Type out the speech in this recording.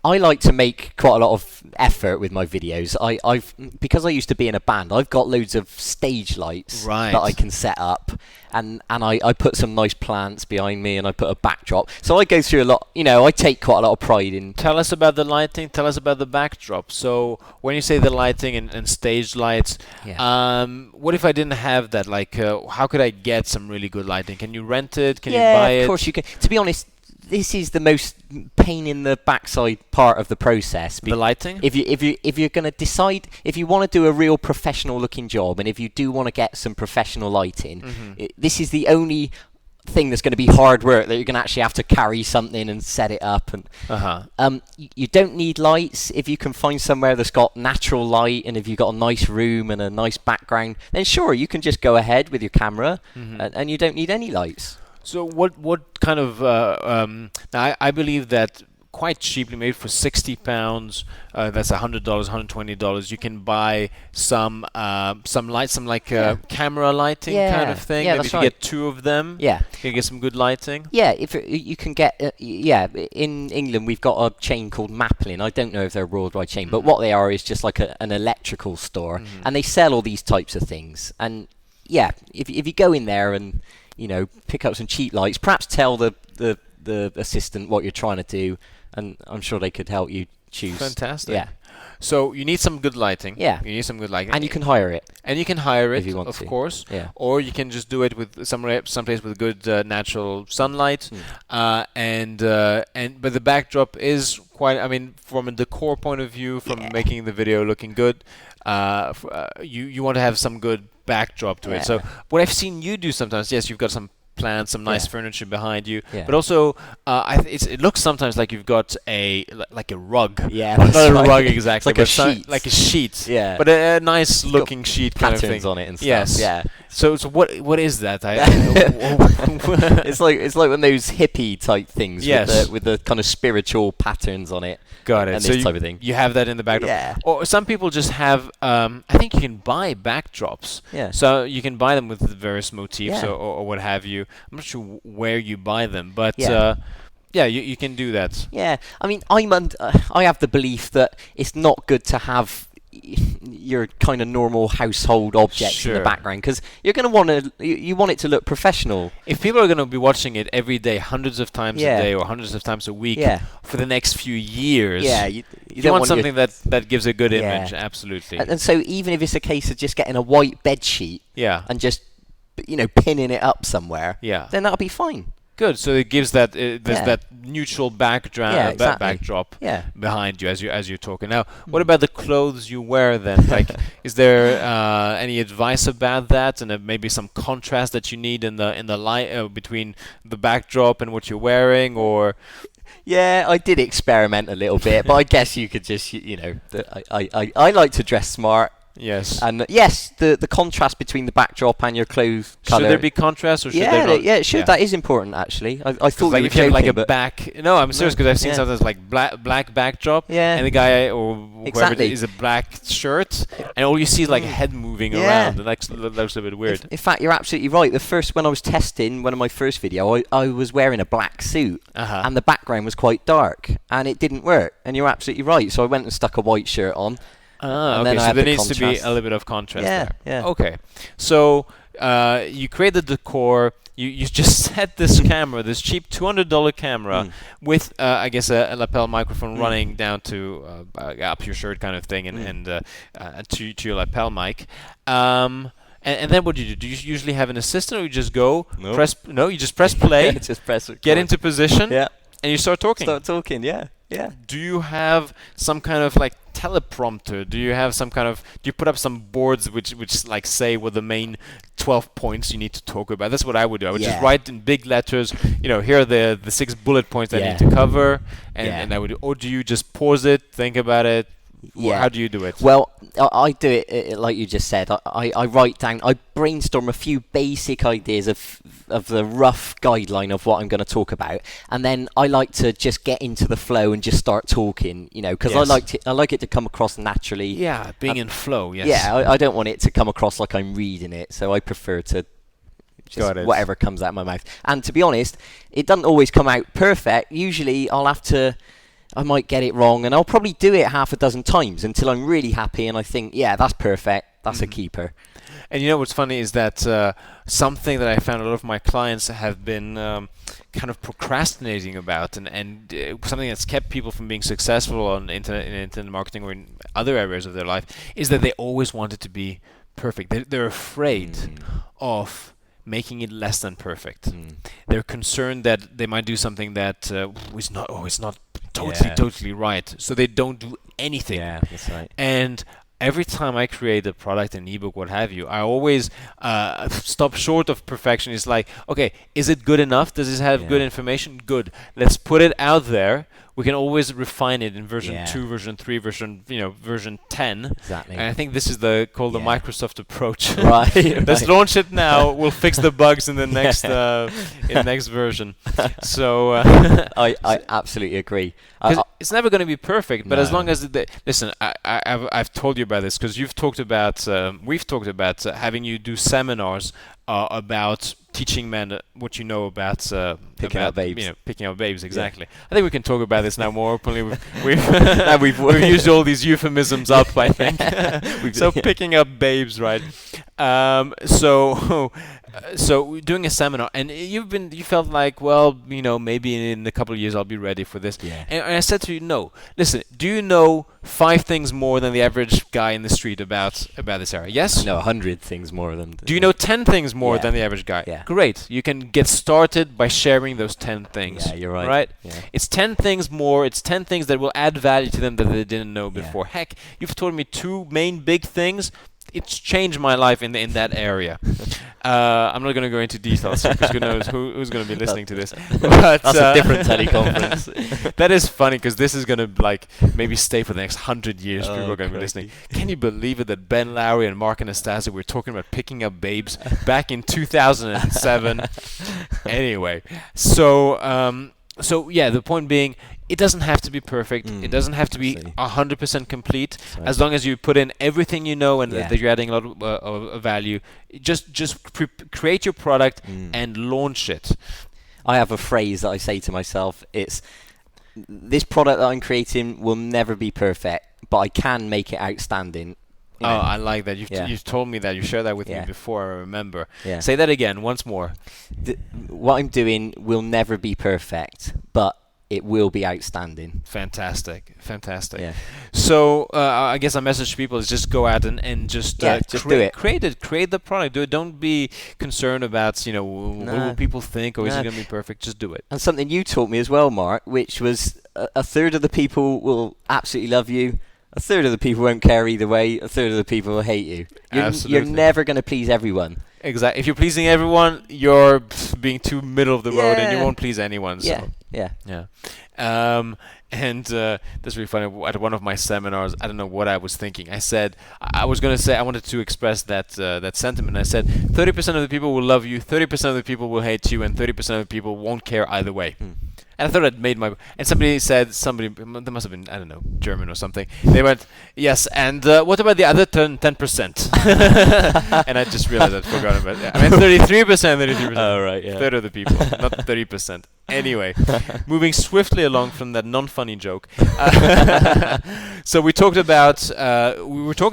I like to make quite a lot of effort with my videos. Because I used to be in a band, I've got loads of stage lights that I can set up, and I put some nice plants behind me, and I put a backdrop. So I go through a lot. I take quite a lot of pride in. Tell us about the lighting. Tell us about the backdrop. So when you say the lighting and stage lights, what if I didn't have that? Like, how could I get some really good lighting? Can you rent it? Can you buy it? Yeah, of course you can. To be honest, this is the most pain in the backside part of the process. The lighting? If you're going to decide, if you want to do a real professional looking job, and if you do want to get some professional lighting, this is the only thing that's going to be hard work, that you're going to actually have to carry something and set it up. And you don't need lights. If you can find somewhere that's got natural light, and if you've got a nice room and a nice background, then sure, you can just go ahead with your camera, and you don't need any lights. So what kind of now I believe that quite cheaply, maybe for £60, that's $100, $120, you can buy some lights, some like camera lighting kind of thing. Yeah, maybe that's if you right. get 2 of them, Yeah, you can get some good lighting. Yeah, if you can get, in England we've got a chain called Maplin. I don't know if they're a worldwide chain, but what they are is just like an electrical store, and they sell all these types of things. And yeah, if you go in there and pick up some cheap lights, perhaps tell the assistant what you're trying to do, and I'm sure they could help you choose. Fantastic. Yeah. So you need some good lighting. Yeah. You need some good lighting. And you can hire it. And you can hire it, if you want of to. course. Yeah. Or you can just do it with someplace with good natural sunlight. But the backdrop is quite. I mean, from a decor point of view, from making the video looking good, you want to have some good backdrop to it. So what I've seen you do sometimes, yes, you've got some plants, some nice furniture behind you, but also it looks sometimes like you've got a rug. Yeah, not a rug exactly, it's like a sheet. like a sheet. Yeah, but a nice looking sheet kind of thing. Patterns on it and stuff. Yes. Yeah. So what is that? It's like one of those hippie type things. Yes. With the kind of spiritual patterns on it. Got it. And So this type of thing. You have that in the backdrop. Yeah. Or some people just have. I think you can buy backdrops. Yeah. So you can buy them with various motifs Yeah. or what have you. I'm not sure where you buy them, but you can do that. Yeah. I mean, I have the belief that it's not good to have your kind of normal household objects in the background, because you're going to want you want it to look professional. If people are going to be watching it every day, hundreds of times a day or hundreds of times a week for the next few years, you don't want something that gives a good image. Absolutely. And so even if it's a case of just getting a white bed sheet and just pinning it up somewhere, then that'll be fine. Good. So it gives that that neutral background, backdrop behind you as you're talking. Now, what about the clothes you wear then? Like, is there any advice about that, and maybe some contrast that you need in the light between the backdrop and what you're wearing, or? Yeah, I did experiment a little bit, but I guess you could just I like to dress smart. Yes. And yes, the contrast between the backdrop and your clothes colour. Should there be contrast, or should there not? Yeah, it should. That is important, actually. I thought like you if you have like a but back. No, I'm serious, because I've seen sometimes like black backdrop, and the guy or whoever is a black shirt, and all you see is like a head moving around. And that looks a bit weird. In fact, you're absolutely right. When I was testing one of my first video, I was wearing a black suit, and the background was quite dark, and it didn't work. And you're absolutely right. So I went and stuck a white shirt on. Okay, so there needs to be a little bit of contrast there. Yeah. Okay, so you create the decor. You just set this camera, this cheap $200 camera, with I guess a lapel microphone running down to up your shirt kind of thing, and to your lapel mic. And then what do you do? Do you usually have an assistant, or you just go press? No, you just press play, just press record. Get into position, and you start talking. Yeah. Do you have some kind of like teleprompter? Do you put up some boards which like say what the main 12 points you need to talk about? That's what I would do. I would just write in big letters, here are the 6 bullet points I need to cover, and I would. Or do you just pause it, think about it? How do you do it? Well, I do it like you just said. I write down, I brainstorm a few basic ideas of the rough guideline of what I'm going to talk about, and then I like to just get into the flow and just start talking, because I like it to come across naturally. Yeah, being in flow. Yes. Yeah, I don't want it to come across like I'm reading it, so I prefer to just whatever comes out of my mouth. And to be honest, it doesn't always come out perfect. Usually, I might get it wrong, and I'll probably do it half a dozen times until I'm really happy and I think, yeah, that's perfect. That's a keeper. And you know what's funny is that something that I found a lot of my clients have been kind of procrastinating about, and something that's kept people from being successful on internet marketing or in other areas of their life, is that they always want it to be perfect. They're afraid of making it less than perfect. They're concerned that they might do something that is not totally right, so they don't do anything. Yeah, that's right. And every time I create a product, an ebook, what have you, I always stop short of perfection. It's like, okay, is it good enough? Does this have good information? Good. Let's put it out there. We can always refine it in version 2, version 3, version 10. Exactly. And I think this is called the Microsoft approach. Right. Let's launch it now. We'll fix the bugs in the next next version. So I absolutely agree. It's never going to be perfect, but as long as listen, I've told you about this because we've talked about having you do seminars about teaching men what you know about picking out babes. Picking out babes, exactly. I think we can talk about this now more openly. We've used all these euphemisms up, I think. So picking up babes, right? So doing a seminar, and you felt like, well, maybe in a couple of years I'll be ready for this. Yeah. And I said to you, no, listen, do you know 5 things more than the average guy in the street about this area? Yes? No, 100 things more than... Do you know 10 things more than the average guy? Yeah. Great. You can get started by sharing those 10 things. Yeah, you're right. Right? Yeah. It's 10 things more. It's 10 things that will add value to them that they didn't know before. Heck, you've told me 2 main big things. It's changed my life in that area. I'm not going to go into details because who knows who's going to be listening to this. But, that's a different teleconference. That is funny because this is going to maybe stay for the next 100 years. People are going to be listening. Can you believe it that Ben Lowry and Mark Anastasia were talking about picking up babes back in 2007? Anyway, so yeah, the point being, it doesn't have to be perfect. It doesn't have to be 100% complete. As long as you put in everything you know and that you're adding a lot of value, just create your product and launch it. I have a phrase that I say to myself. It's, this product that I'm creating will never be perfect, but I can make it outstanding. Oh, I like that. You've told me that. You shared that with me before, I remember. Yeah. Say that again, once more. What I'm doing will never be perfect, but it will be outstanding. Fantastic. Yeah. So I guess our message to people is just go out and just do it. Create the product. Do it. Don't be concerned about what will people think, or is it going to be perfect. Just do it. And something you taught me as well, Mark, which was a third of the people will absolutely love you. A third of the people won't care either way. A third of the people will hate you. You're never going to please everyone. Exactly. If you're pleasing everyone, you're being too middle of the road, and you won't please anyone. So. Yeah. And that's really funny. At one of my seminars, I don't know what I was thinking. I said I wanted to express that sentiment. I said 30% of the people will love you, 30% of the people will hate you, and 30% of the people won't care either way. And I thought I'd made my... And somebody there must have been, I don't know, German or something. They went, yes, and what about the other 10%? And I just realized I'd forgotten about that. I mean, 33%. Oh, right, yeah. Third of the people, not 30%. Anyway, moving swiftly along from that non-funny joke. So we talked about... we were talking